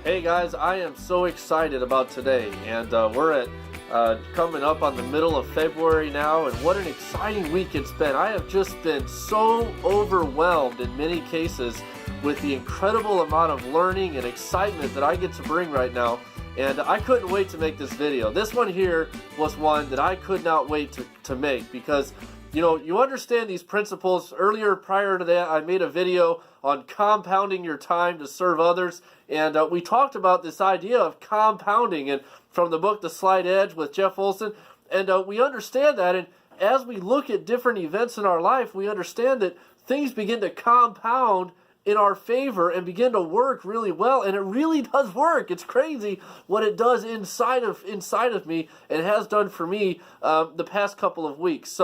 Hey guys, I am so excited about today, and we're at coming up on the middle of February now, and what an exciting week it's been. I have just been so overwhelmed in many cases with the incredible amount of learning and excitement that I get to bring right now, and I couldn't wait to make this video. This one here was one that I could not wait to make because you understand these principles. Earlier, prior to that, I made a video on compounding your time to serve others, and we talked about this idea of compounding, and from the book The Slight Edge with Jeff Olson, and we understand that, and as we look at different events in our life, we understand that things begin to compound in our favor and begin to work really well, and it really does work. It's crazy what it does inside of me, and has done for me the past couple of weeks.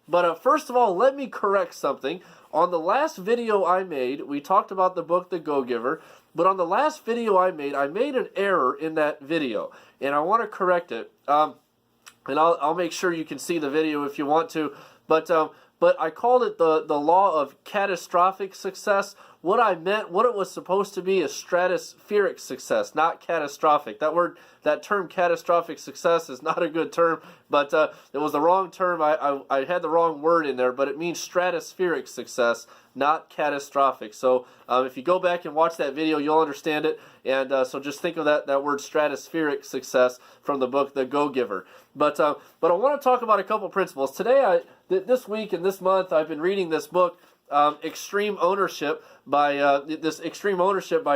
But first of all, let me correct something. On the last video I made, we talked about the book The Go-Giver, but on the last video I made an error in that video, and I want to correct it. And I'll make sure you can see the video if you want to, but I called it the law of catastrophic success. What I meant, what it was supposed to be, is stratospheric success, not catastrophic. That term catastrophic success is not a good term, but it was the wrong term. I had the wrong word in there, but it means stratospheric success, not catastrophic. So if you go back and watch that video, you'll understand it. And so just think of that word stratospheric success from the book The Go-Giver. But I want to talk about a couple principles. Today, this week and this month, I've been reading this book, Extreme Ownership by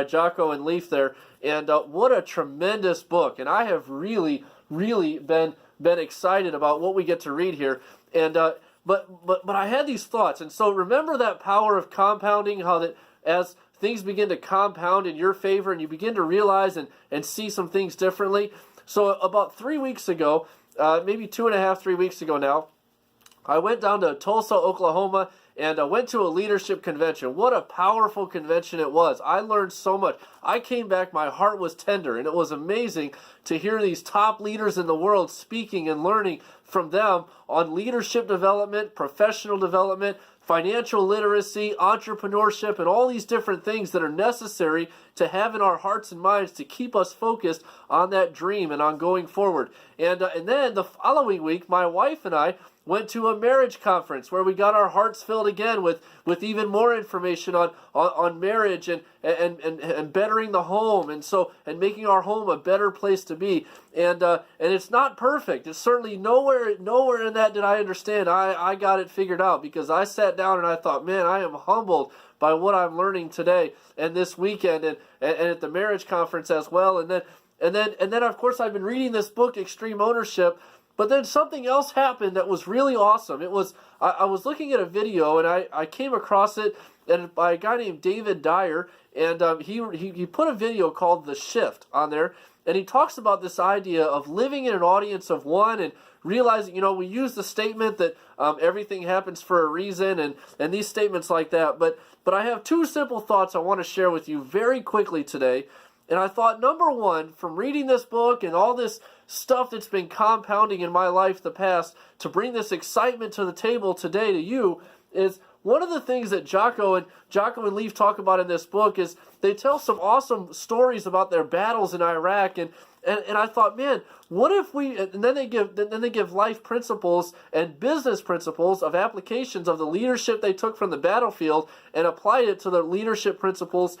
Jocko and Leif there, and what a tremendous book! And I have really been excited about what we get to read here. And but I had these thoughts, and so remember that power of compounding, how that as things begin to compound in your favor, and you begin to realize and see some things differently. So about 3 weeks ago, maybe 2.5, 3 weeks ago now, I went down to Tulsa, Oklahoma, and I went to a leadership convention. What a powerful convention it was. I learned so much. I came back, my heart was tender, and it was amazing to hear these top leaders in the world speaking and learning from them on leadership development, professional development, financial literacy, entrepreneurship, and all these different things that are necessary to have in our hearts and minds to keep us focused on that dream and on going forward. And then the following week, my wife and I went to a marriage conference where we got our hearts filled again with even more information on marriage and bettering the home, and making our home a better place to be. And it's not perfect. It's certainly nowhere in that did I understand. I got it figured out, because I sat down and I thought, man, I am humbled by what I'm learning today and this weekend and at the marriage conference as well. And then of course I've been reading this book, Extreme Ownership. But then something else happened that was really awesome. It was I was looking at a video, and I came across it, and by a guy named David Dyer, and he put a video called The Shift on there, and he talks about this idea of living in an audience of one, and realizing, we use the statement that everything happens for a reason, and these statements like that. But I have two simple thoughts I want to share with you very quickly today. And I thought, number one, from reading this book and all this stuff that's been compounding in my life the past, to bring this excitement to the table today to you, is one of the things that Jocko and Leif talk about in this book is they tell some awesome stories about their battles in Iraq, and I thought, man, what if we, and then they give life principles and business principles of applications of the leadership they took from the battlefield and applied it to the leadership principles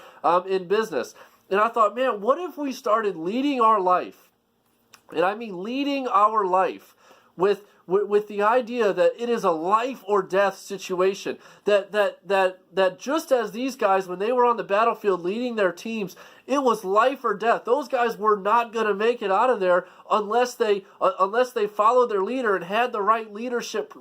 in business. And I thought, man, what if we started leading our life, and I mean leading our life, with the idea that it is a life or death situation, that just as these guys, when they were on the battlefield leading their teams, it was life or death. Those guys were not going to make it out of there unless they followed their leader and had the right leadership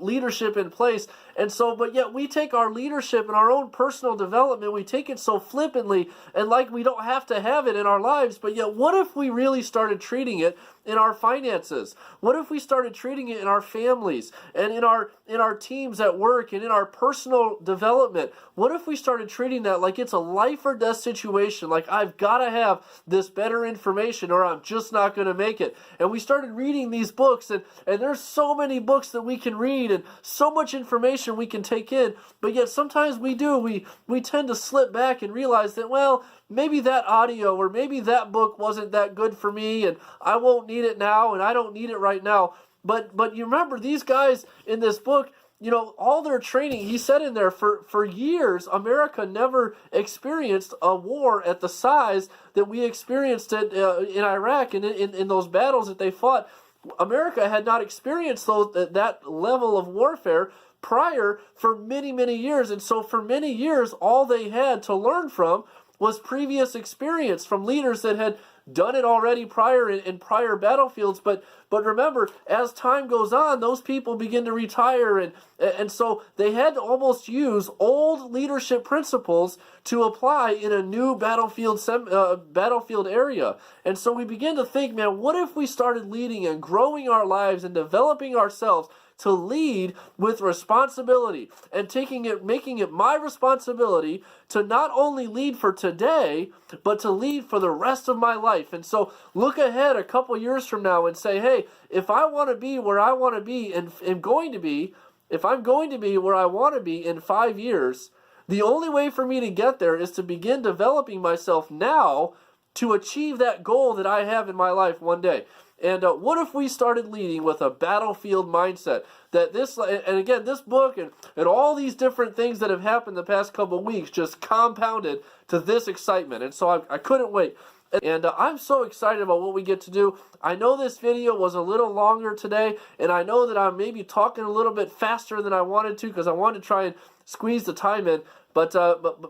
in place. And so, but yet we take our leadership and our own personal development, we take it so flippantly and like we don't have to have it in our lives. But yet, what if we really started treating it in our finances? What if we started treating it in our families and in our teams at work and in our personal development? What if we started treating that like it's a life or death situation, like I've got to have this better information or I'm just not going to make it? And we started reading these books, and there's so many books that we can read and so much information information we can take in, but yet sometimes we tend to slip back and realize that, well, maybe that audio or maybe that book wasn't that good for me, and I won't need it now, and I don't need it right now. But you remember these guys in this book, all their training, he said in there, for years, America never experienced a war at the size that we experienced it in Iraq and in those battles that they fought. America had not experienced that level of warfare prior for many, many years. And so for many years, all they had to learn from was previous experience from leaders that had done it already prior in prior battlefields. But remember, as time goes on, those people begin to retire, and so they had to almost use old leadership principles to apply in a new battlefield area. And so we begin to think, man, what if we started leading and growing our lives and developing ourselves to lead with responsibility and making it my responsibility to not only lead for today, but to lead for the rest of my life. And so look ahead a couple years from now and say, hey, if I want to be where I want to be and if I'm going to be where I want to be in 5 years, the only way for me to get there is to begin developing myself now to achieve that goal that I have in my life one day. And what if we started leading with a battlefield mindset? And again, this book and all these different things that have happened the past couple of weeks just compounded to this excitement. And so I couldn't wait. And I'm so excited about what we get to do. I know this video was a little longer today, and I know that I'm maybe talking a little bit faster than I wanted to because I wanted to try and squeeze the time in. But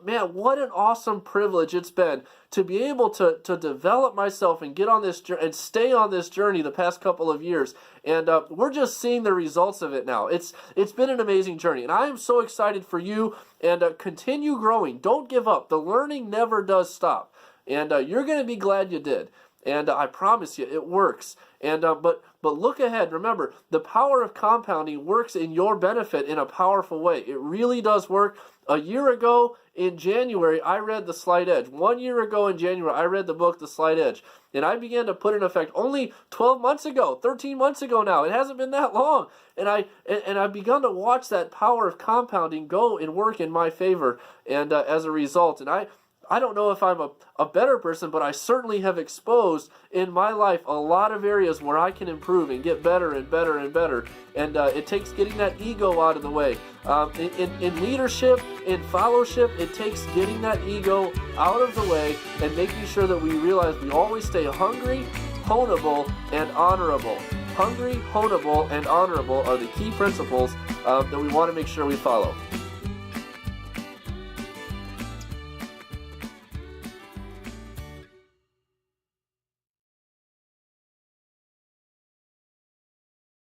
man, what an awesome privilege it's been to be able to develop myself and get on this and stay on this journey the past couple of years. And we're just seeing the results of it now. It's been an amazing journey, and I am so excited for you. And continue growing. Don't give up. The learning never does stop. And you're going to be glad you did. And I promise you, it works. And but look ahead. Remember, the power of compounding works in your benefit in a powerful way. It really does work. A year ago in January, I read The Slight Edge. 1 year ago in January, I read the book The Slight Edge. And I began to put it in effect only 12 months ago, 13 months ago now. It hasn't been that long. And I've begun to watch that power of compounding go and work in my favor. And as a result, and I don't know if I'm a better person, but I certainly have exposed in my life a lot of areas where I can improve and get better and better and better. And it takes getting that ego out of the way. In leadership, in fellowship, it takes getting that ego out of the way and making sure that we realize we always stay hungry, honeable, and honorable. Hungry, honeable, and honorable are the key principles that we want to make sure we follow.